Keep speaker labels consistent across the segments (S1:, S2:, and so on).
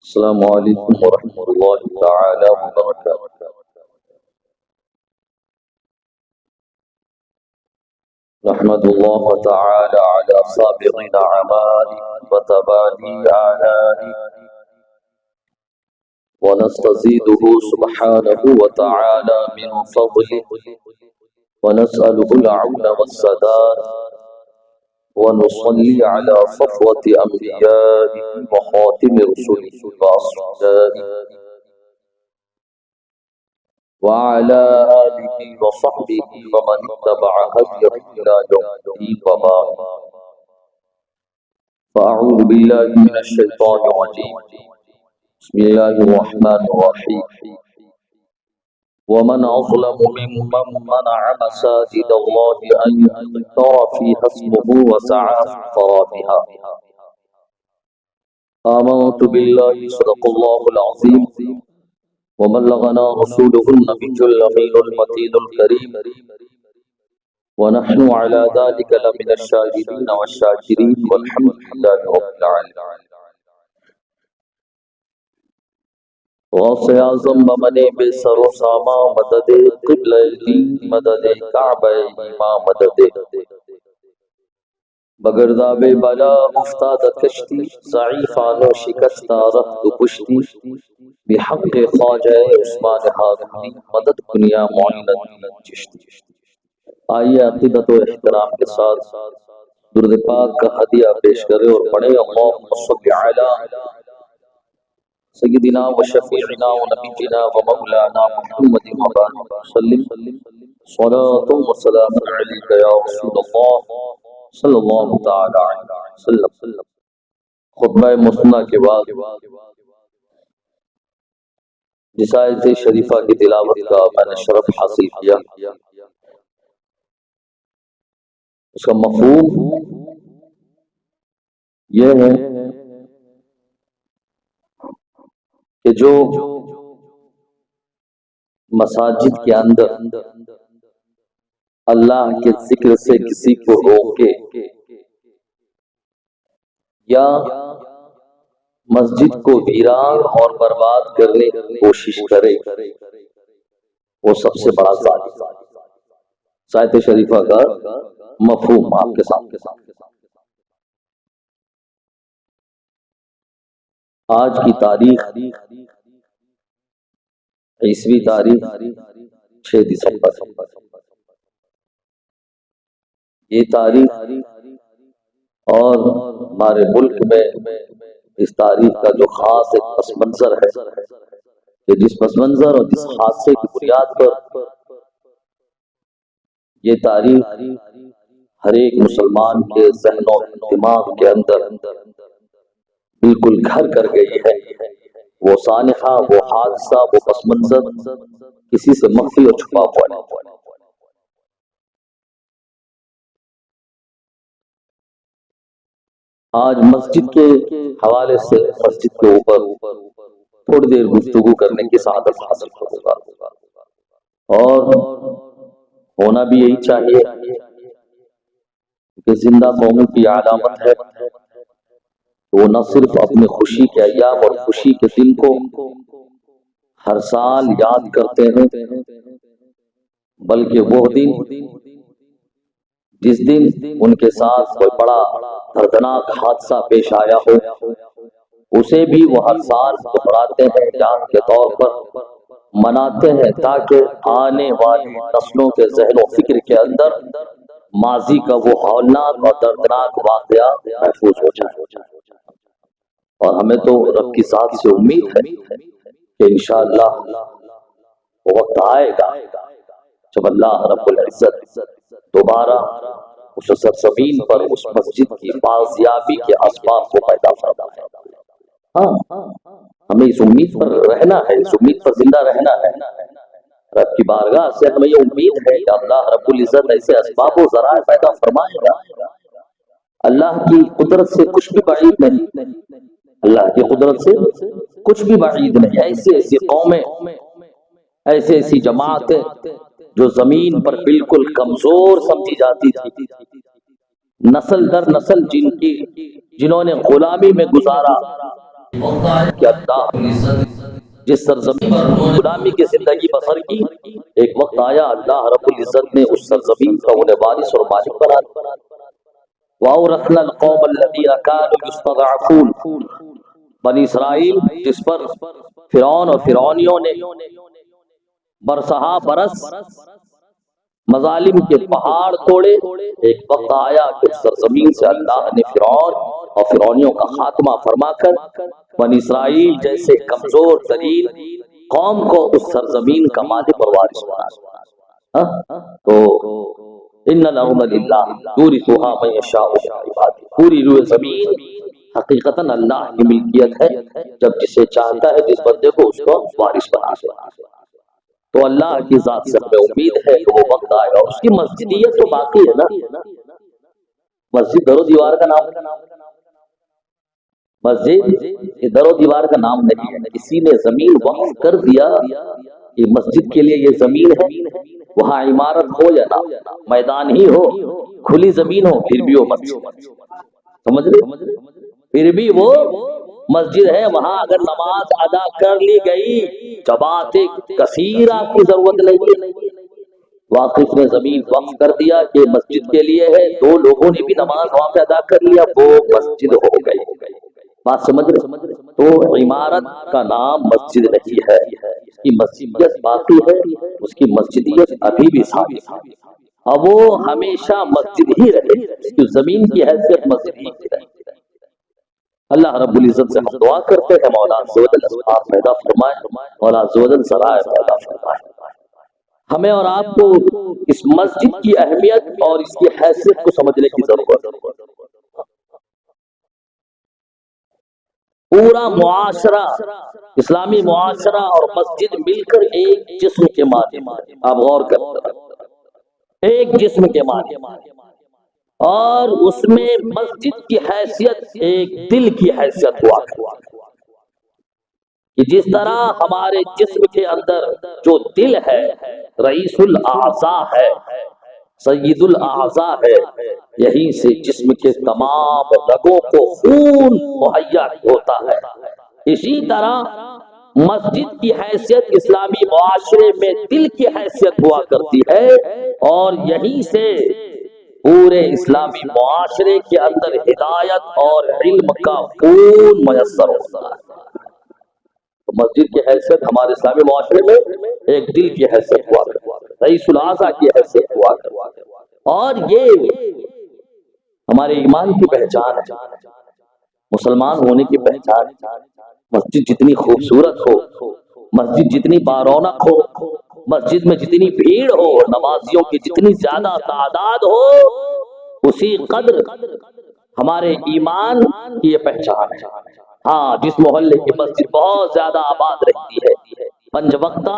S1: السلام علیکم ورحمۃ اللہ تعالی وبرکاتہ۔ نحمد اللہ تعالی علی سابق نعمائه وتبادی آلائه ونستزيده سبحانه وتعالى من فضله ونسأله العون والسداد ونصلي على صفوة أنبيائه وخاتم رسله وأصفيائه وعلى آله وصحبه ومن اتبع هديه إلى يوم الدين وبعد، فأعوذ بالله من الشيطان الرجيم، بسم الله الرحمن الرحيم، ومن أظلم ممن منع مساجد الله أن يذكر فيها اسمه وسعى في خرابها. آمنت بالله صدق الله العظيم وبلغنا رسوله النبي الأمين المتين الكريم، ونحن على ذلك لمن الشاهدين والشاكرين والحمد لله رب العالمين. غوث اعظم بمن بے سر و ساما مدد قبلہ دین مدد کعبہ ایمان مدد بگرداب بلا افتاد کشتی ضعیفان و شکستہ رخت پشتی بحق خواجہ عثمان ہارونی مدد کنیا معینت چشتی. آئیے عقیدت و احترام کے ساتھ درود پاک کا ہدیہ پیش کرے اور پڑھے اللہم صلی علی سیدنا و شفیعنا و نبینا و مولانا محمد وبارک وسلم صلاة و سلام علیک یا رسول اللہ صلی اللہ تعالی علیہ وسلم. خطبہ مسنہ کے بعد جس آیت شریفہ کی تلاوت کا میں نے شرف حاصل کیا، اس کا مفہوم یہ ہے کہ جو مساجد کے اندر اللہ کے ذکر سے کسی کو روکے یا مسجد کو ویران اور برباد کرنے کی کوشش کرے، وہ سب سے بڑا ظالم ہے. آیت شریفہ کا مفہوم آپ کے سامنے. آج کی تاریخ عیسوی تاریخ 6 دسمبر، یہ تاریخ اور ہمارے ملک میں اس تاریخ کا جو خاص ایک پس منظر ہے کہ جس پس منظر اور جس حادثے کی بنیاد پر یہ تاریخ ہر ایک مسلمان کے ذہن و دماغ کے اندر بالکل گھر کر گئی ہے، وہ سانحہ، وہ حادثہ، وہ پس منظر کسی سے مخفی اور چھپا ہوا نہیں. آج مسجد کے حوالے سے مسجد کے اوپر تھوڑی دیر گفتگو کرنے کی سعادت حاصل ہوگا، اور ہونا بھی یہی چاہیے کہ زندہ قوم کی علامت ہے وہ نہ صرف اپنی خوشی کے ایام اور خوشی کے دن کو ہر سال یاد کرتے ہیں، بلکہ وہ دن جس دن ان کے ساتھ کوئی بڑا دردناک حادثہ پیش آیا ہو اسے بھی وہ ہر سال دہراتے ہیں، یاد کے طور پر مناتے ہیں، تاکہ آنے والی نسلوں کے ذہن و فکر کے اندر ماضی کا وہ ہولناک اور دردناک واقعہ محفوظ ہو جائے. اور ہمیں تو رب کی ذات سے امید ہے کہ انشاءاللہ وہ وقت آئے گا جب اللہ رب العزت دوبارہ اس سرزمین پر اس مسجد کی بازیابی کے اسباب کو پیدا فرمائے گا. ہاں، ہمیں اس امید پر رہنا ہے، اس امید پر زندہ رہنا ہے. رب کی بارگاہ سے ہمیں یہ امید ہے کہ اللہ رب العزت ایسے اسباب و ذرائع پیدا فرمائے گا. اللہ کی قدرت سے کچھ بھی بعید نہیں، اللہ کی قدرت سے کچھ بھی بعید نہیں. ایسی ایسی قومیں، ایسی ایسی جماعتیں جو زمین پر بالکل کمزور سمجھی جاتی تھی، نسل در نسل جنہوں نے غلامی میں گزارا، کہ اللہ جس سرزمین غلامی کی زندگی بسر کی، ایک وقت آیا اللہ رب العزت نے اس سرزمین کا انہیں وارث اور مالک بنا دیا۔ وَأَوْرَثْنَا الْقَوْمَ الَّذِينَ كَانُوا يُسْتَضْعَفُونَ، بنی اسرائیل جس پر فرعون اور فرعونیوں نے برسہا برس مظالم کے پہاڑ توڑے، ایک وقت آیا کہ سرزمین سے اللہ نے فرعون اور فرعونیوں کا خاتمہ فرما کر بنی اسرائیل جیسے کمزور ترین قوم کو اس سرزمین کا مالک اور وارث بنا۔ تو ان الارض للہ یورثها من یشاء من عبادہ، پوری روئے زمین حقیقتاً اللہ کی ملکیت ہے، جب جسے چاہتا ہے جس بندے کو اس کو وارث بنا دیتا ہے۔ تو اللہ کی ذات سے ہمیں امید ہے کہ وہ وقت آئے گا۔ اس کی مسجدیت تو باقی ہے نا، مسجد در و دیوار کا نام، مسجد یہ در و دیوار کا نام نہیں ہے، کسی نے زمین وقف کر دیا کہ مسجد کے لیے یہ زمین ہے، وہاں عمارت ہو یا نہ، میدان ہی ہو، کھلی زمین ہو، پھر بھی وہ مسجد، سمجھ رہے، پھر بھی وہ مسجد ہے۔ وہاں اگر نماز ادا کر لی گئی جماعت کثیرہ کی ضرورت نہیں ہے۔ واقف نے زمین وقف کر دیا کہ مسجد کے لیے ہے، دو لوگوں نے بھی نماز وہاں پہ ادا کر لیا، وہ مسجد ہو گئی۔ بات سمجھ رہے؟ تو عمارت کا نام مسجد نہیں ہے، اس کی مسجدیت باقی ہے، اس کی مسجدیت ابھی بھی ثابت ہے، اب وہ ہمیشہ مسجد ہی رہے، اس کی زمین کی حیثیت مسجد ہی رہے۔ اللہ رب العزت سے ہم دعا کرتے ہیں مولا عز و جل اسباب پیدا فرمائے، مولا عز و جل ذرائع پیدا فرمائے۔ ہمیں اور آپ کو اس مسجد کی اہمیت اور اس کی حیثیت کو سمجھنے کی ضرورت ہے۔ پورا معاشرہ، اسلامی معاشرہ اور مسجد مل کر ایک جسم کے مانند، آپ غور کرتے ہیں، ایک جسم کے مانند، اور اس میں مسجد کی حیثیت ایک دل کی حیثیت ہوا کہ جس طرح ہمارے جسم کے اندر جو دل ہے رئیس الاعضاء ہے، سید الاعضاء ہے، یہیں سے جسم کے تمام رگوں کو خون مہیا ہوتا ہے، اسی طرح مسجد کی حیثیت اسلامی معاشرے میں دل کی حیثیت ہوا کرتی ہے، اور یہیں سے پورے اسلامی معاشرے کے اندر ہدایت اور علم کا خون میسر ہوتا ہے۔ تو مسجد کی حیثیت ہمارے اسلامی معاشرے میں ایک دل کی حیثیت ہوا کرتی ہے، رئیس الاعضاء کی حیثیت ہوا کرتی ہے، اور یہ ہمارے ایمان کی پہچان ہے، مسلمان ہونے کی پہچان ہے۔ مسجد جتنی خوبصورت ہو، مسجد جتنی بارونق ہو، مسجد میں جتنی بھیڑ ہو، نمازیوں کی جتنی زیادہ تعداد ہو، اسی قدر ہمارے ایمان کی یہ پہچان ہے۔ ہاں، جس محلے کی مسجد بہت زیادہ آباد رہتی ہے، 5 وقتہ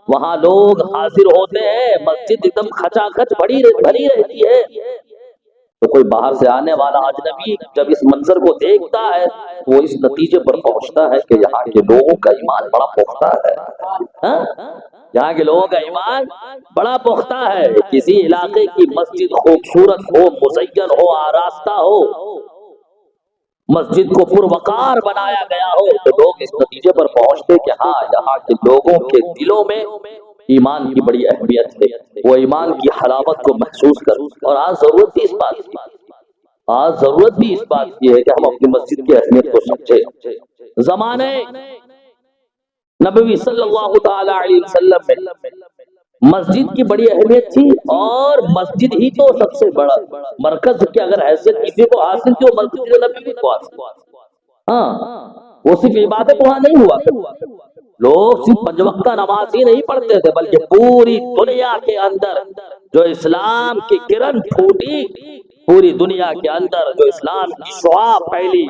S1: وہاں لوگ حاضر ہوتے ہیں، مسجد ایک دم کھچا کھچ بھری رہتی ہے، تو کوئی باہر سے آنے والا اجنبی جب اس منظر کو دیکھتا ہے وہ اس نتیجے پر پہنچتا ہے کہ یہاں کے لوگوں کا ایمان بڑا پختہ ہے، یہاں کے لوگوں کا ایمان بڑا پختہ ہے۔ کسی علاقے کی مسجد خوبصورت ہو، مزین ہو، آراستہ ہو، مسجد کو پروقار بنایا گیا ہو، تو لوگ اس نتیجے پر پہنچتے کہ ہاں یہاں کے لوگوں کے دلوں میں ایمان کی بڑی اہمیت ہے، وہ ایمان کی حلاوت کو محسوس کر۔ اور آج ضرورت بھی اس بات کی، آج ضرورت بھی اس بات کی ہے کہ ہم اپنی مسجد کی اہمیت کو سمجھیں۔ زمانے نبوی صلی اللہ تعالی علیہ وسلم میں مسجد کی بڑی اہمیت تھی، اور مسجد ہی تو سب سے بڑا مرکز کی اگر حیثیت کسی کو حاصل تھی وہ مسجد نبوی کو حاصل۔ ہاں، وہ صرف عبادت وہاں نہیں ہوا کرتی، لوگ صرف 5 وقتہ نماز ہی نہیں پڑھتے تھے، بلکہ پوری دنیا کے اندر جو اسلام کی کرن پھوٹی، پوری دنیا کے اندر جو اسلام کی شعاع پھیلی،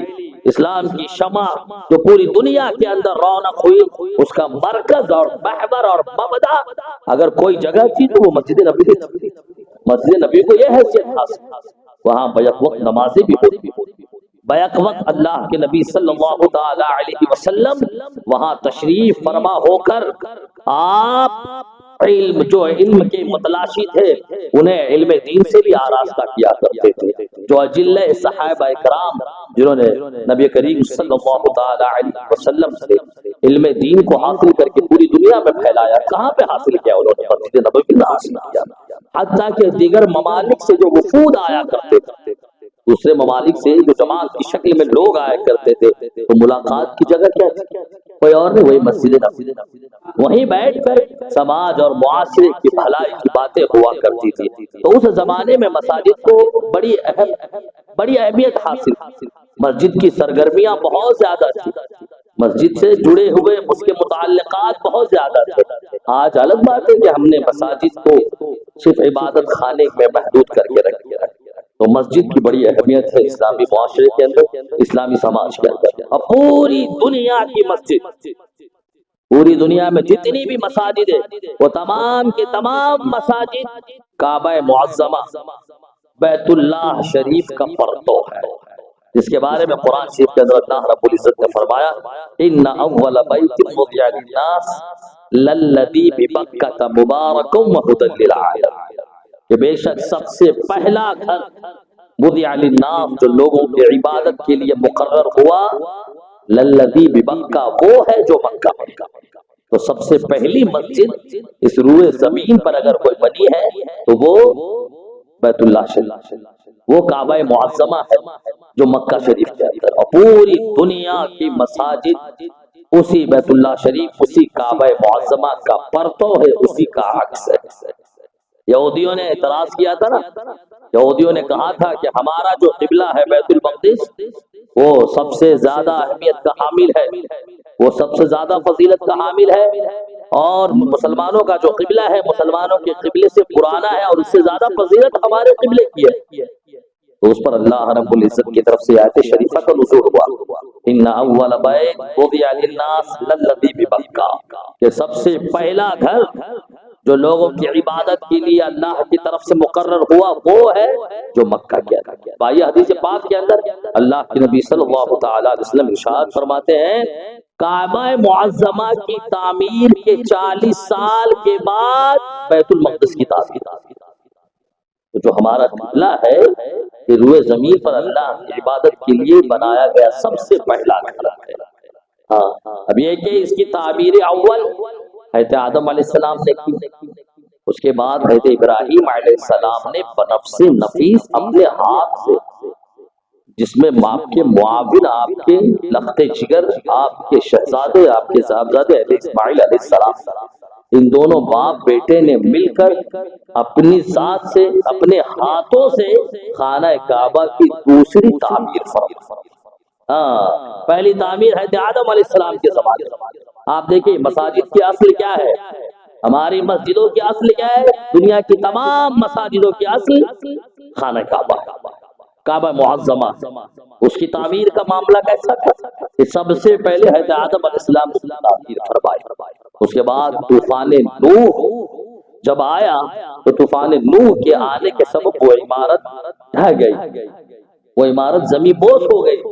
S1: اسلام کی شمع جو پوری دنیا کے اندر رونق ہوئی، اس کا مرکز اور محور اور مبدا اگر کوئی جگہ تھی تو وہ مسجد نبی تھی۔ مسجد نبی کو یہ حیثیت حاصل، وہاں بیک وقت نمازیں بھی ہوتی، بیک وقت اللہ کے نبی صلی اللہ تعالی علیہ وسلم وہاں تشریف فرما ہو کر آپ علم کے متلاشی تھے، انہیں علم دین سے بھی آراستہ کیا کرتے تھے۔ جو اجلہ صحابہ کرام جنہوں نے نبی کریم صلی اللہ تعالی علیہ وسلم سے علم دین کو حاصل کر کے پوری دنیا میں پھیلایا، کہاں پہ حاصل کیا انہوں نے؟ مسجد نبوی میں حاصل کیا، حتیٰ کہ دیگر ممالک سے جو وفود آیا کرتے تھے، دوسرے ممالک سے جو جماعت کی شکل میں لوگ آیا کرتے تھے، تو ملاقات کی جگہ کیا تھی؟ کوئی اور نہیں، وہی مسجد نبوی، وہیں بیٹھ کر سماج اور معاشرے کی بھلائی کی باتیں ہوا کرتی تھی۔ تو اس زمانے میں مساجد کو بڑی اہمیت حاصل، مسجد کی سرگرمیاں بہت زیادہ تھی، مسجد سے جڑے ہوئے اس کے متعلقات بہت زیادہ تھے۔ آج الگ بات ہے کہ ہم نے مساجد کو صرف عبادت خانے میں محدود کر کے رکھ دیا ہے۔ تو مسجد کی بڑی اہمیت ہے اسلامی معاشرے کے اندر، اسلامی سماج کے اندر، اور پوری دنیا کی مسجد، پوری دنیا میں جتنی بھی مساجد ہیں وہ تمام کے تمام مساجد کعبہ معظمہ بیت اللہ شریف کا پرتو ہے، جس کے بارے میں قرآن شریف کے اندر اللہ رب العزت نے فرمایا ان اول بیت وضع للناس للذی ببکۃ مبارک وہدی للعالمین، کہ بے شک سب سے پہلا گھر وضع للناس جو لوگوں کی عبادت کے لیے مقرر ہوا، للذی ببکہ وہ ہے جو مکہ میں، تو سب سے پہلی مسجد اس روئے زمین پر اگر کوئی بنی ہے تو وہ بیت اللہ شریف، وہ کعبہ معظمہ ہے جو مکہ شریف کے اندر، اور پوری دنیا کی مساجد اسی بیت اللہ شریف، اسی کعبہ معظمہ کا پرتو ہے، اسی کا عکس ہے۔ یہودیوں نے اعتراض کیا تھا نا، یہودیوں نے کہا تھا کہ ہمارا جو قبلہ ہے بیت المقدس وہ سب سے زیادہ اہمیت کا حامل ہے، وہ سب سے زیادہ فضیلت کا حامل ہے، اور مسلمانوں کا جو قبلہ ہے مسلمانوں کے قبلے سے پرانا ہے، اور اس سے زیادہ فضیلت ہمارے قبلے کی ہے۔ تو اس پر اللہ رب العزت کی طرف سے آیت شریفہ کا نزول ہوا، ان اول بیت وضع للناس للذی ببکہ، کہ سب سے پہلا گھر جو لوگوں کی عبادت کے لیے اللہ کی طرف سے مقرر ہوا وہ ہے جو مکہ کے اندر۔ بھائی حدیث پاک کے اندر اللہ کے نبی صلی اللہ تعالی علیہ وسلم ارشاد فرماتے ہیں کعبہ معظمہ کی تعمیر کے 40 سال کے بعد بیت المقدس کی تعمیر، تو جو ہمارا قبلہ ہے کہ روئے زمین پر اللہ کی عبادت کے لیے بنایا گیا سب سے پہلا گھر ہے۔ ہاں اب یہ کہ اس کی تعمیر اول حضرت آدم علیہ السلام نے کی، اس کے بعد حضرت ابراہیم علیہ السلام نے بنفس نفیس اپنے ہاتھ سے، جس میں آپ کے معاون، آپ کے لخت جگر، آپ کے شہزادے، آپ کے صاحبزادے حضرت اسماعیل علیہ السلام، ان دونوں باپ بیٹے نے مل کر اپنی ذات سے، اپنے ہاتھوں سے خانہ کعبہ کی دوسری تعمیر فرمائی۔ پہلی تعمیر حضرت آدم علیہ السلام کے زمانے میں۔ آپ دیکھیں مساجد کی اصل کیا ہے، ہماری مسجدوں کی اصل کیا ہے، دنیا کی تمام مساجدوں کی اصل خانہ کعبہ، کعبہ معظمہ، اس کی تعمیر کا معاملہ کیسا تھا کہ سب سے پہلے حضرت آدم علیہ السلام نے تعمیر فرمائی، اس کے بعد طوفان نوح جب آیا تو طوفان نوح کے آنے کے سبب وہ عمارت ڈھہ گئی، وہ عمارت زمین بوس ہو گئی،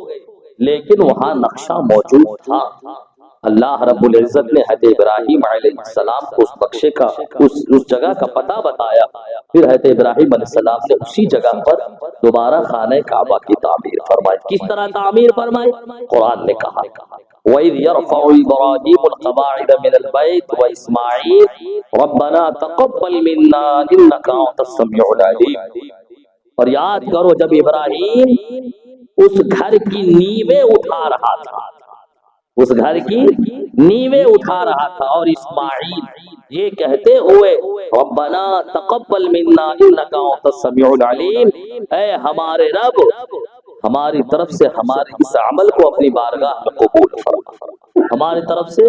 S1: لیکن وہاں نقشہ موجود تھا۔ اللہ رب العزت نے حضرت ابراہیم علیہ السلام کو اس نقشے کا، اس جگہ کا پتہ بتایا، پھر حضرت ابراہیم علیہ السلام نے اسی جگہ پر دوبارہ خانہ کعبہ کی تعمیر فرمائی۔ کس طرح تعمیر فرمائی؟ قرآن نے کہا وَإِذْ يَرْفَعُ إِبْرَاهِيمُ الْقَوَاعِدَ مِنَ الْبَيْتِ وَإِسْمَاعِيلُ رَبَّنَا تَقَبَّلْ مِنَّا إِنَّكَ أَنْتَ السَّمِيعُ الْعَلِيمُ، اور یاد کرو جب ابراہیم اس گھر کی نیویں اٹھا رہا تھا، اس گھر کی نیویں اٹھا رہا تھا، اور اسماعیل یہ کہتے ہوئے ربنا تقبل منا انک انت السمیع العلیم، اے ہمارے رب ہماری طرف سے ہمارے اس عمل کو اپنی بارگاہ میں قبول فرما، ہماری طرف سے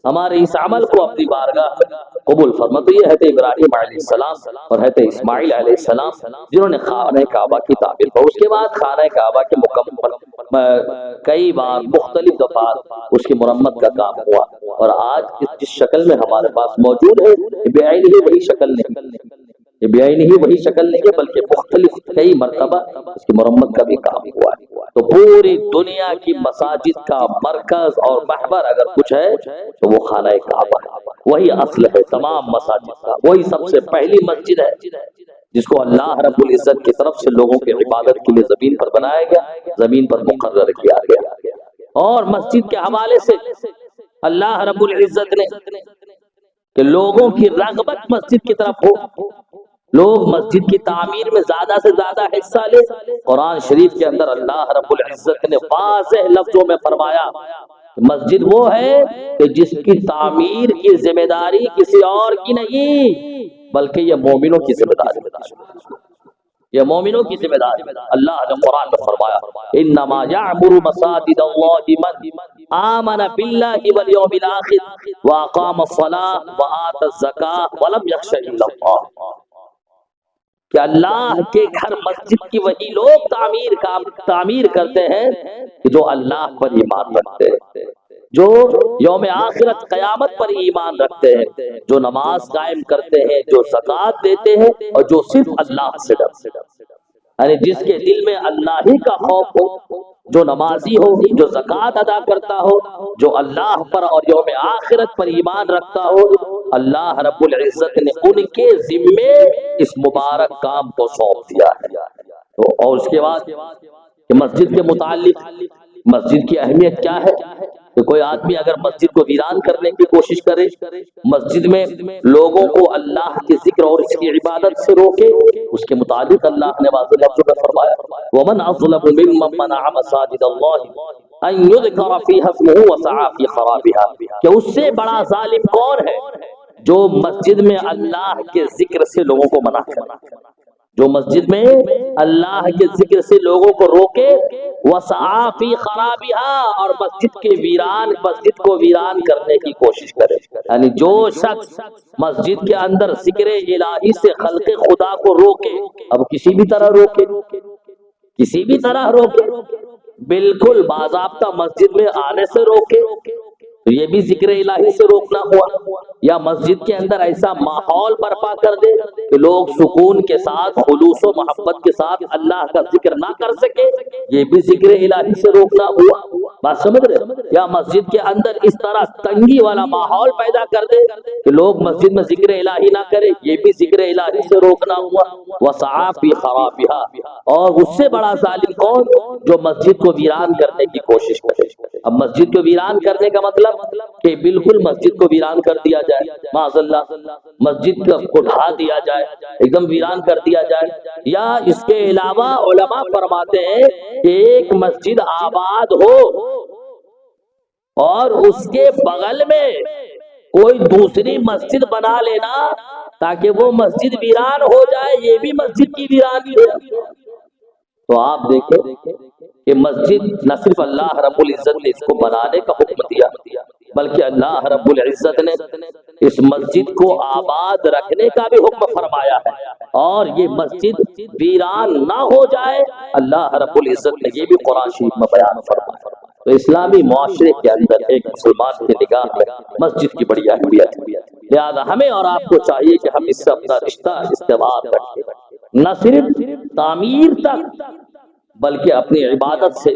S1: ہمارے اس عمل کو اپنی بارگاہ میں قبول فرما۔ تو یہ حضرت ابراہیم علیہ السلام اور حضرت اسماعیل علیہ السلام جنہوں نے خانہ کعبہ کی تعمیر کی، اس کے بعد خانہ کعبہ کے مکمل کئی بار مختلف دفعات اس کی مرمت کا کام ہوا، اور آج جس شکل میں ہمارے پاس موجود ہے یہ بے عین ہی وہی شکل نہیں، یہ بے عین ہی وہی شکل نہیں ہے، بلکہ مختلف کئی مرتبہ اس کی مرمت کا بھی کام ہوا ہے۔ تو پوری دنیا کی مساجد کا مرکز اور محور اگر کچھ ہے تو وہ خانہ کعبہ ہے، وہی اصل ہے تمام مساجد کا، وہی سب سے پہلی مسجد ہے جس کو اللہ رب العزت کی طرف سے لوگوں کی عبادت کے لیے زمین پر بنایا گیا، زمین پر مقرر کیا گیا۔ اور مسجد کے حوالے سے اللہ رب العزت نے کہ لوگوں کی رغبت مسجد کی طرف ہو، لوگ مسجد کی تعمیر میں زیادہ سے زیادہ حصہ لے۔ قرآن شریف کے اندر اللہ رب العزت نے واضح لفظوں میں فرمایا مسجد وہ ہے کہ جس کی تعمیر کی ذمہ داری کسی اور کی نہیں بلکہ یہ مومنوں کی ذمہ داری ہے، یہ مومنوں کی ذمہ داری۔ اللہ نے قرآن میں فرمایا انما یعمر مساجد اللہ من آمن باللہ والیوم الاخر واقام الصلاۃ وآتى الزکاۃ ولم یخش الا اللہ، کہ اللہ کے گھر مسجد کی وہی لوگ تعمیر کرتے ہیں کہ جو اللہ پر ایمان رکھتے ہیں، جو یوم آخرت قیامت پر ایمان رکھتے ہیں، جو نماز قائم کرتے ہیں، جو زکوٰۃ دیتے ہیں، اور جو صرف اللہ سے ڈرتے ہیں، یعنی جس کے دل میں اللہ ہی کا خوف ہو، جو نمازی ہو، جو زکوٰۃ ادا کرتا ہو، جو اللہ پر اور یوم آخرت پر ایمان رکھتا ہو، اللہ رب العزت نے ان کے ذمے اس مبارک کام کو سونپ دیا ہے۔ تو اور اس کے بعد کہ مسجد کے متعلق مسجد کی اہمیت کیا ہے کہ کوئی آدمی اگر مسجد کو ویران کرنے کی کوشش کرے، مسجد میں لوگوں کو اللہ کے ذکر اور اس کی عبادت سے روکے، اس کے متعلق اللہ نے واضح لفظوں میں فرمایا وَمَنْ أَظْلَمُ مِمَّن مَّنَعَ مَسَاجِدَ اللَّهِ أَن يُذْكَرَ فِيهَا اسْمُهُ وَسَعَىٰ فِي خَرَابِهَا، کہ اس سے بڑا ظالم کون ہے جو مسجد میں اللہ کے ذکر سے لوگوں کو منع کرے، جو مسجد میں اللہ کے ذکر سے لوگوں کو روکے، وَسَعَىٰ فِي خَرَابِهَا، اور مسجد کو ویران کرنے کی کوشش کرے۔ یعنی جو شخص مسجد کے اندر ذکر الہی سے خلق خدا کو روکے، اب کسی بھی طرح روکے، بالکل باضابطہ مسجد میں آنے سے روکے تو یہ بھی ذکر الہی سے روکنا ہوا، یا مسجد کے اندر ایسا ماحول برپا کر دے کہ لوگ سکون کے ساتھ خلوص و محبت کے ساتھ اللہ کا ذکر نہ کر سکے، یہ بھی ذکر الہی سے روکنا ہوا۔ بات سمجھ رہے؟ یا مسجد کے اندر اس طرح تنگی والا ماحول پیدا کر دے کہ لوگ مسجد میں ذکر الہی نہ کرے، یہ بھی ذکر الہی سے روکنا ہوا۔ وَسَعَىٰ فِي خَرَابِهَا، اور اس سے بڑا ظالم کون جو مسجد کو ویران کرنے کی کوشش کرے۔ اب مسجد کو ویران کرنے کا مطلب کہ بالکل مسجد کو ویران کر دیا جائے، معاذ اللہ مسجد کو ڈھا دیا جائے، ایک دم ویران کر دیا جائے، یا اس کے علاوہ علماء فرماتے ہیں کہ ایک مسجد آباد ہو اور اس کے بغل میں کوئی دوسری مسجد بنا لینا تاکہ وہ مسجد ویران ہو جائے، یہ بھی مسجد کی ویرانی ہے۔ تو آپ دیکھیں کہ مسجد نہ صرف اللہ رب العزت نے اس کو بنانے کا حکم دیا بلکہ اللہ رب العزت نے اس مسجد کو آباد رکھنے کا بھی حکم فرمایا ہے، اور یہ مسجد ویران نہ ہو جائے اللہ رب العزت نے یہ بھی قرآن شریف میں بیان فرمایا۔ تو اسلامی معاشرے کے اندر ایک مسلمان کی نگاہ میں مسجد کی بڑی اہمیت ہے، لہذا ہمیں اور آپ کو چاہیے کہ ہم اس سے اپنا رشتہ استوار رکھیں، نہ صرف تعمیر تک بلکہ اپنی عبادت سے،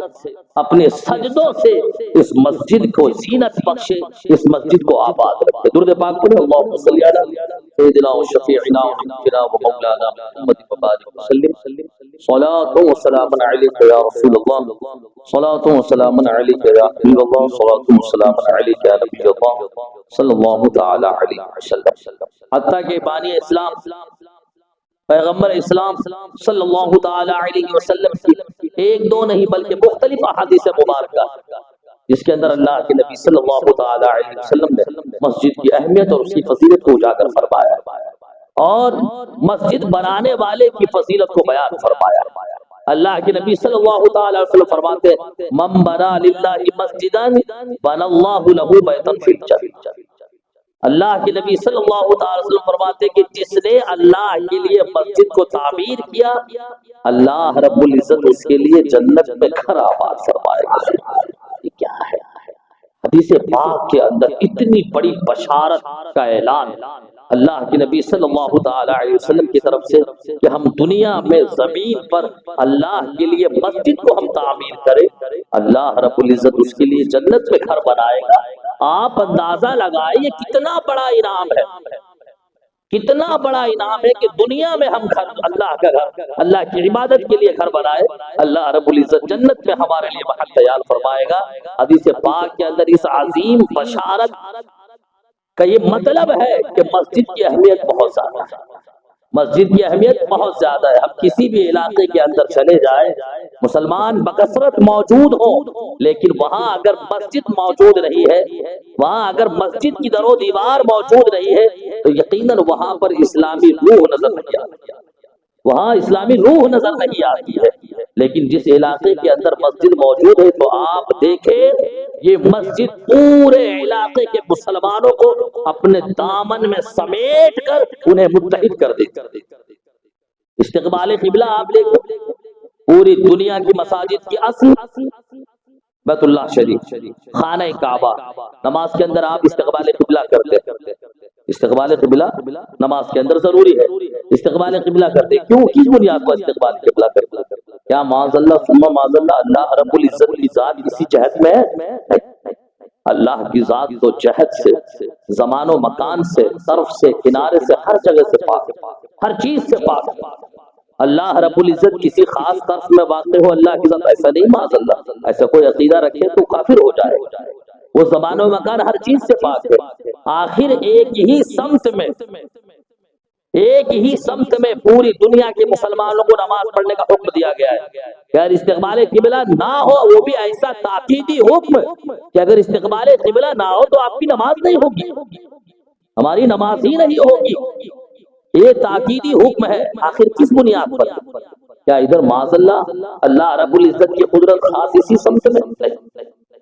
S1: اپنے سجدوں سے اس مسجد کو زینت بخشے، اس مسجد کو آباد رکھے۔ درود پاک پڑھیں، اللہم صلی علی سیدنا و شفیعنا و حبیبنا و مولانا محمد وبارک وسلم، صلاۃ و سلام علیک یا رسول اللہ، صلاۃ و سلام علیک یا حبیب اللہ، صلاۃ و سلام علیک یا نبی اللہ صلی اللہ تعالی علیہ وسلم۔ حتیٰ کہ بانی اسلام پیغمبر اسلام صلی اللہ تعالی علیہ وسلم کی ایک دو نہیں بلکہ مختلف احادیث مبارکہ جس کے اندر اللہ کے نبی صلی اللہ تعالی علیہ وسلم نے مسجد کی اہمیت اور اس کی فضیلت کو اجاگر فرمایا اور مسجد بنانے والے کی فضیلت کو بیان فرمایا۔ اللہ کے نبی صلی اللہ تعالی علیہ وسلم فرماتے ہیں من بنا للہ مسجدا بنا اللہ لہ بیتا فی الجنہ۔ اللہ کے نبی صلی اللہ تعالی وسلم فرماتے کہ جس نے اللہ کے لیے مسجد کو تعمیر کیا اللہ رب العزت اس کے لیے جنت میں گھر آباد فرمائے گا۔ یہ کیا ہے؟ حدیث پاک کے اندر اتنی بڑی بشارت کا اعلان اللہ کے نبی صلی اللہ تعالی علیہ وسلم کی طرف سے کہ ہم دنیا میں زمین پر اللہ کے لیے مسجد کو ہم تعمیر کریں، اللہ رب العزت اس کے لیے جنت میں گھر بنائے گا۔ آپ اندازہ لگائیں یہ کتنا بڑا انعام ہے، کتنا بڑا انعام ہے کہ دنیا میں ہم گھر اللہ کا گھر اللہ کی عبادت کے لیے گھر بنائے، اللہ رب العزت جنت میں ہمارے لیے محل تیار فرمائے گا۔ حدیث پاک کے اندر اس عظیم بشارت کا یہ مطلب ہے کہ مسجد کی اہمیت بہت زیادہ ہے، مسجد کی اہمیت بہت زیادہ ہے۔ ہم کسی بھی علاقے کے اندر چلے جائیں، مسلمان بکثرت موجود ہوں، لیکن وہاں اگر مسجد موجود نہیں ہے، وہاں اگر مسجد کی در و دیوار موجود نہیں ہے، تو یقیناً وہاں پر اسلامی روح نظر نہیں آتی، وہاں اسلامی روح نظر نہیں آتی ہے۔ لیکن جس علاقے کے اندر مسجد موجود ہے تو آپ دیکھیں یہ مسجد پورے علاقے کے مسلمانوں کو اپنے دامن میں سمیٹ کر انہیں متحد کر دیتی۔ استقبال قبلہ آپ دیکھو، پوری دنیا کی مساجد کی اصل بیت اللہ شریف، خانہ کعبہ، نماز کے اندر آپ استقبال قبلہ کرتے ہیں، استقبال قبلہ نماز کے اندر ضروری ہے، استقبال قبلہ کرتے ہیں۔ کیوں؟ کس بنیاد پر استقبال قبلہ کرتے ہیں؟ کیا معاذ اللہ ثم معاذ اللہ اللہ رب العزت کی ذات اسی جہت میں ہے؟ اللہ کی ذات تو جہت سے، زمان و مکان سے، طرف سے، کنارے سے، ہر جگہ سے پاک ہے، ہر چیز سے پاک ہے۔ اللہ رب العزت کسی خاص طرف میں واقع ہو اللہ کی ذات، ایسا نہیں معاذ اللہ، ایسا کوئی عقیدہ رکھے تو کافر ہو جائے۔ وہ زمان و مکان ہر چیز سے پاک ہے۔ آخر ایک ہی سمت میں پوری دنیا کے مسلمانوں کو نماز پڑھنے کا حکم دیا گیا ہے۔ اگر استقبال قبلہ نہ ہو، وہ بھی ایسا تاکیدی حکم کہ اگر استقبال قبلہ نہ ہو تو آپ کی نماز نہیں ہوگی، ہماری نماز ہی نہیں ہوگی، یہ تاکیدی حکم ہے۔ آخر کس بنیاد پر؟ کیا ادھر معاذ اللہ رب العزت کی قدرت خاص اسی سمت میں نہیں،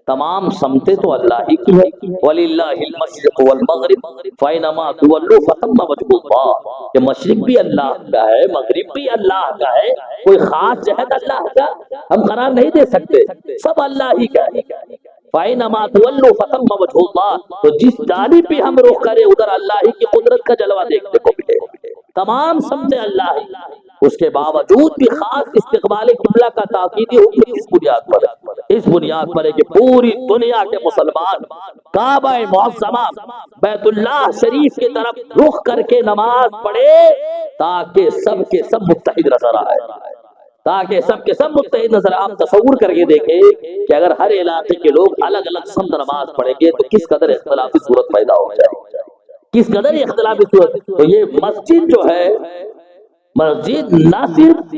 S1: تمام سمتیں تو اللہ ہی کی ہے۔ وَلِلَّهِ الْمَشْرِقُ وَالْمَغْرِبُ فَأَيْنَمَا تُوَلُّوا فَثَمَّ وَجْهُ اللَّهِ، کہ مشرق بھی اللہ کا ہے، مغرب بھی اللہ کا ہے، کوئی خاص جہت اللہ کا ہم قرار نہیں دے سکتے، سب اللہ ہی کا ہے۔ فَأَيْنَمَا تُوَلُّوا فَثَمَّ وَجْهُ اللَّهِ، تو جس جانب بھی ہم رخ کریں ادھر اللہ ہی کی قدرت کا جلوہ دیکھنے کو ملے، تمام سمتیں اللہ ہی۔ اس کے باوجود بھی خاص استقبال قبلہ کا تاکیدی حکم کس بنیاد پر ہے؟ اس بنیاد پر ہے کہ پوری دنیا کے مسلمان کعبہ معظمہ بیت اللہ شریف کی طرف رخ کر کے نماز پڑھے تاکہ سب کے سب متحد نظر آئے، تاکہ سب کے سب متحد نظر آئے۔ آپ تصور کر کے دیکھیں کہ اگر ہر علاقے کے لوگ الگ الگ سمت نماز پڑھیں گے تو کس قدر اختلافی صورت پیدا ہو جائے گی، کس قدر اختلافی صورت۔ تو یہ مسجد جو ہے، مسجد نہ صرف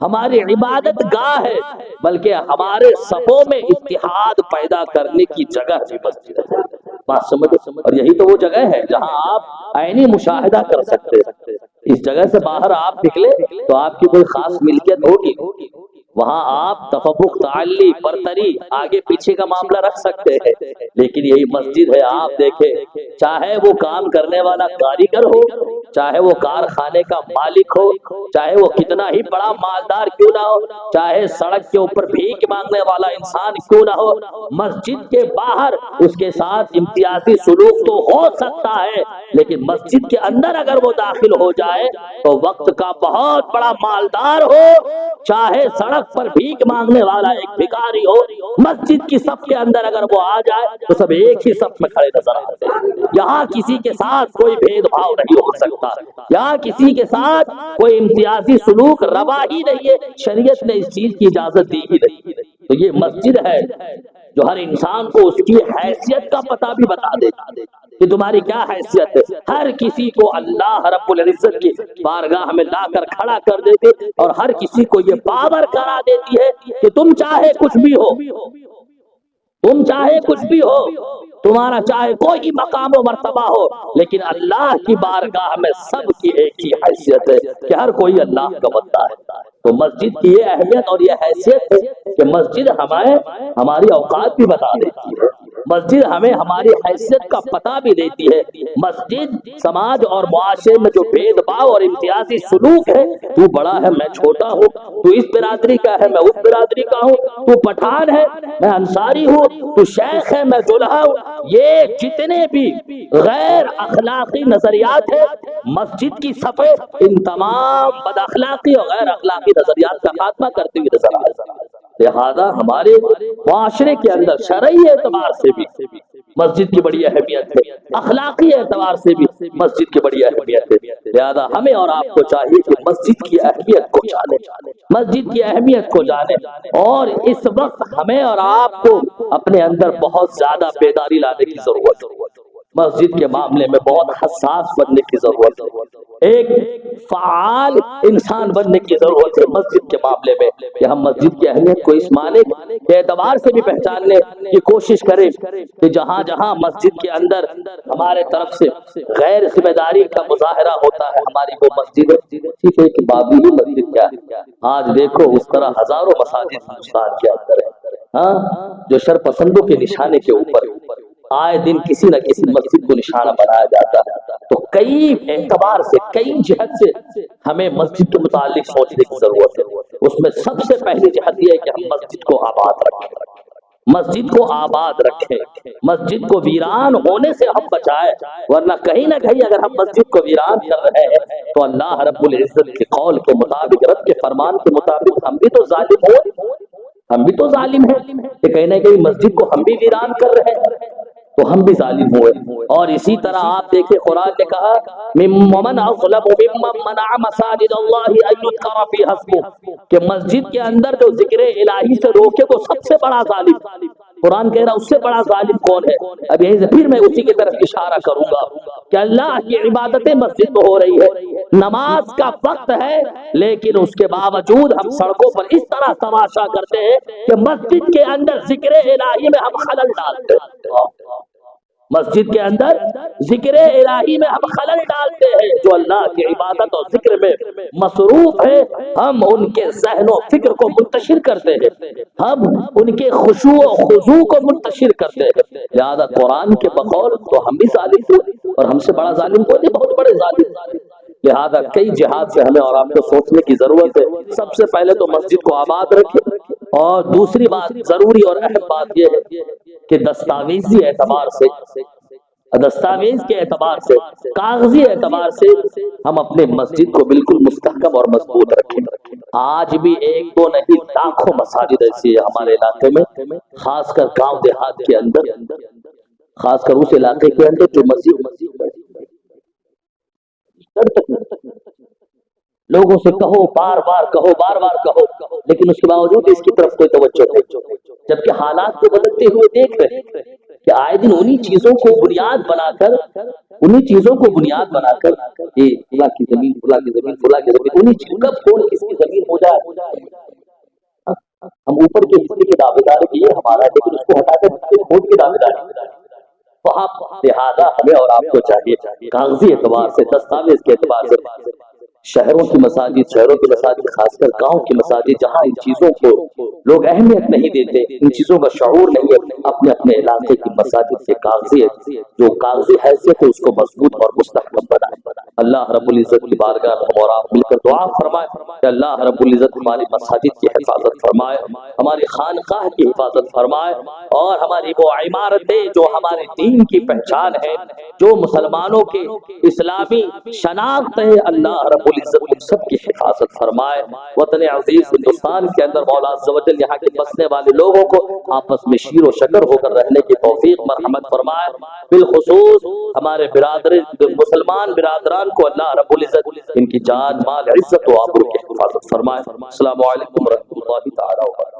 S1: ہماری عبادت گاہ ہے بلکہ ہمارے صفوں میں اتحاد پیدا کرنے کی جگہ بھی مسجد ہے۔ بات سمجھے؟ اور یہی تو وہ جگہ ہے جہاں آپ عینی مشاہدہ کر سکتے ہیں۔ اس جگہ سے باہر آپ نکلے تو آپ کی کوئی خاص ملکیت ہوگی، وہاں آپ تفوق، تعلی، برتری، آگے پیچھے کا معاملہ رکھ سکتے ہیں، لیکن یہی مسجد ہے۔ آپ دیکھیں چاہے وہ کام کرنے والا کاریگر ہو، چاہے وہ کارخانے کا مالک ہو، چاہے وہ کتنا ہی بڑا مالدار کیوں نہ ہو، چاہے سڑک کے اوپر بھیک مانگنے والا انسان کیوں نہ ہو، مسجد کے باہر اس کے ساتھ امتیازی سلوک تو ہو سکتا ہے، لیکن مسجد کے اندر اگر وہ داخل ہو جائے تو وقت کا بہت بڑا مالدار ہو، چاہے سڑک پر بھیک مانگنے والا ایک بھکاری ہو، مسجد کی صف کے اندر اگر وہ آ جائے تو سب ایک ہی صف میں کھڑے نظر آتے ہیں۔ یہاں کسی کے ساتھ کوئی بھید بھاؤ نہیں ہو سکتا، یہاں کسی کے ساتھ کوئی امتیازی سلوک روا ہی نہیں ہے، شریعت نے اس چیز کی اجازت دی ہی نہیں۔ تو یہ مسجد ہے جو ہر انسان کو اس کی حیثیت کا پتہ بھی بتا دیتا کہ تمہاری کیا حیثیت ہے۔ ہر کسی کو اللہ رب العزت کی بارگاہ میں لا کر کھڑا کر دیتے اور ہر کسی کو یہ باور کرا دیتی ہے کہ تم چاہے کچھ بھی ہو، تم چاہے کچھ بھی ہو، تمہارا چاہے کوئی مقام و مرتبہ ہو، لیکن اللہ کی بارگاہ میں سب کی ایک ہی حیثیت ہے کہ ہر کوئی اللہ کا بندہ ہے۔ تو مسجد کی یہ اہمیت اور یہ حیثیت ہے کہ مسجد ہماری اوقات بھی بتا دیتی ہے، مسجد ہمیں ہماری حیثیت کا پتہ بھی دیتی ہے۔ مسجد سماج اور معاشرے میں جو بھید بھاؤ اور امتیازی سلوک ہے، تو بڑا ہے میں چھوٹا ہوں، تو اس برادری کا ہے میں اس برادری کا ہوں، تو پٹھان ہے میں انصاری ہوں، تو شیخ ہے میں دلہا ہوں، یہ جتنے بھی غیر اخلاقی نظریات ہیں مسجد کی صفیں ان تمام بد اخلاقی اور غیر اخلاقی نظریات کا خاتمہ کرتے ہوئے نظر آتا ہے۔ لہذا ہمارے معاشرے کے اندر شرعی اعتبار سے بھی مسجد کی بڑی اہمیت ہے، اخلاقی اعتبار سے بھی مسجد کی بڑی اہمیت ہے۔ لہذا ہمیں اور آپ کو چاہیے کہ مسجد کی اہمیت کو جانیں، مسجد کی اہمیت کو جانیں، اور اس وقت ہمیں اور آپ کو اپنے اندر بہت زیادہ بیداری لانے کی ضرورت ہے، مسجد کے معاملے میں بہت حساس بننے کی ضرورت ہے، ایک فعال انسان بننے کی ضرورت ہے مسجد کے معاملے میں، کہ ہم مسجد کی اہمیت کو اس معنی کے اعتبار سے بھی پہچاننے کی کوشش کریں کہ جہاں جہاں مسجد کے اندر ہمارے طرف سے غیر ذمہ داری کا مظاہرہ ہوتا ہے، ہماری وہ مسجد ٹھیک ہے کہ بابی ہی مسجد کیا ہے، آج دیکھو اس طرح ہزاروں مساجد ہندوستان کے اندر ہے، ہاں جو شرپسندوں کے نشانے کے اوپر آئے دن کسی نہ کسی مسجد کو نشانہ بنایا جاتا ہے۔ تو کئی اعتبار سے، کئی جہت سے ہمیں مسجد کے متعلق سوچنے کی ضرورت ہے۔ اس میں سب سے پہلی جہت یہ ہے کہ ہم مسجد کو آباد رکھیں، مسجد کو آباد رکھیں، مسجد کو ویران ہونے سے ہم بچائیں، ورنہ کہیں نہ کہیں اگر ہم مسجد کو ویران کر رہے ہیں تو اللہ رب العزت کے قول کے مطابق، رب کے فرمان کے مطابق ہم بھی تو ظالم ہیں، ہم بھی تو ظالم ہیں کہ کہیں نہ کہیں مسجد کو ہم بھی ویران کر رہے ہیں، تو ہم بھی ظالم ہوئے۔ اور اسی طرح آپ دیکھیں قرآن نے کہا ممن اظلم ممن منع مساجد اللہ ان یذکر فیہا اسمہ، کہ مسجد کے اندر جو ذکر الہی سے روکے وہ سب سے بڑا ظالم، قرآن کہہ رہا اس سے بڑا ظالم کون ہے؟ اب یہیں سے پھر میں اسی کی طرف اشارہ کروں گا کہ اللہ کی عبادتیں مسجد میں ہو رہی ہے، نماز کا وقت ہے، لیکن اس کے باوجود ہم سڑکوں پر اس طرح تماشا کرتے ہیں کہ مسجد کے اندر ذکر الہی میں ہم خلل ڈالتے ہیں، مسجد کے اندر ذکر الہی میں ہم خلل ڈالتے ہیں، جو اللہ کی عبادت اور ذکر میں مصروف ہے ہم ان کے ذہن و فکر کو منتشر کرتے ہیں، ہم ان کے خشوع و خضوع کو منتشر کرتے ہیں۔ لہذا قرآن کے بقول تو ہم بھی ظالم ہیں، اور ہم سے بڑا ظالم کوئی نہیں، بہت بڑے ظالم۔ لہذا کئی جہاد سے ہمیں اور آپ کو سوچنے کی ضرورت ہے۔ سب سے پہلے تو مسجد کو آباد رکھیں، اور دوسری بات ضروری اور اہم بات یہ ہے کہ دستاویزی اعتبار سے، دستاویز کے اعتبار سے، کاغذی اعتبار سے ہم اپنے مسجد کو بالکل مستحکم اور مضبوط رکھیں۔ آج بھی ایک دو نہیں، لاکھوں مساجد ایسی ہے ہمارے علاقے میں، خاص کر گاؤں دیہات کے اندر، خاص کر اس علاقے کے اندر جو مسجد لوگوں سے کہو، بار بار کہو، بار بار کہو، لیکن اس کے باوجود اس کی طرف کوئی توجہ نہیں، جبکہ حالات کو بدلتے ہوئے دیکھ رہے ہیں کہ آئے دن انہی چیزوں کو بنیاد بنا کر، انہی چیزوں کو بنیاد بنا کر یہ فلاں کی زمین، فلاں کی زمین، فلاں کی زمین، انہی چیزوں کب کون کس کی زمین ہو جائے، ہم اوپر کے حصے کے دعوے دار کی یہ ہمارا، لیکن اس کو ہٹا کر کھود کے دعوے دار۔ لہٰذا ہمیں اور آپ کو چاہیے کاغذی اعتبار سے، دستاویز کے اعتبار سے، شہروں کی مساجد، شہروں کی مساجد، خاص کر گاؤں کی مساجد، جہاں ان چیزوں کو لوگ اہمیت نہیں دیتے، ان چیزوں کا شعور نہیں ہے، اپنے اپنے علاقے کی مساجد سے کاغذی جو کاغذی حیثیت ہے اس کو مضبوط اور مستحکم بنائے۔ اللہ رب العزت کی بارگاہ میں ہم اور آپ مل کر دعا فرمائے کہ اللہ رب العزت ہماری مساجد کی حفاظت فرمائے، ہماری خانقاہ کی حفاظت فرمائے، اور ہماری وہ عمارتیں جو ہمارے دین کی پہچان ہے، جو مسلمانوں کے اسلامی شناخت ہے، اللہ رب العزت ان سب کی حفاظت فرمائے۔ وطن عزیز ہندوستان کے اندر مولا عز و جل یہاں کے بسنے والے لوگوں کو آپس میں شیر و شکر ہو کر رہنے کی توفیق مرحمت فرمائے، بالخصوص ہمارے برادر مسلمان برادران کو اللہ رب العزت ان کی جان مال عزت و آبرو کی حفاظت فرمائے۔ السلام علیکم ورحمۃ اللہ تعالی وبرکاتہ۔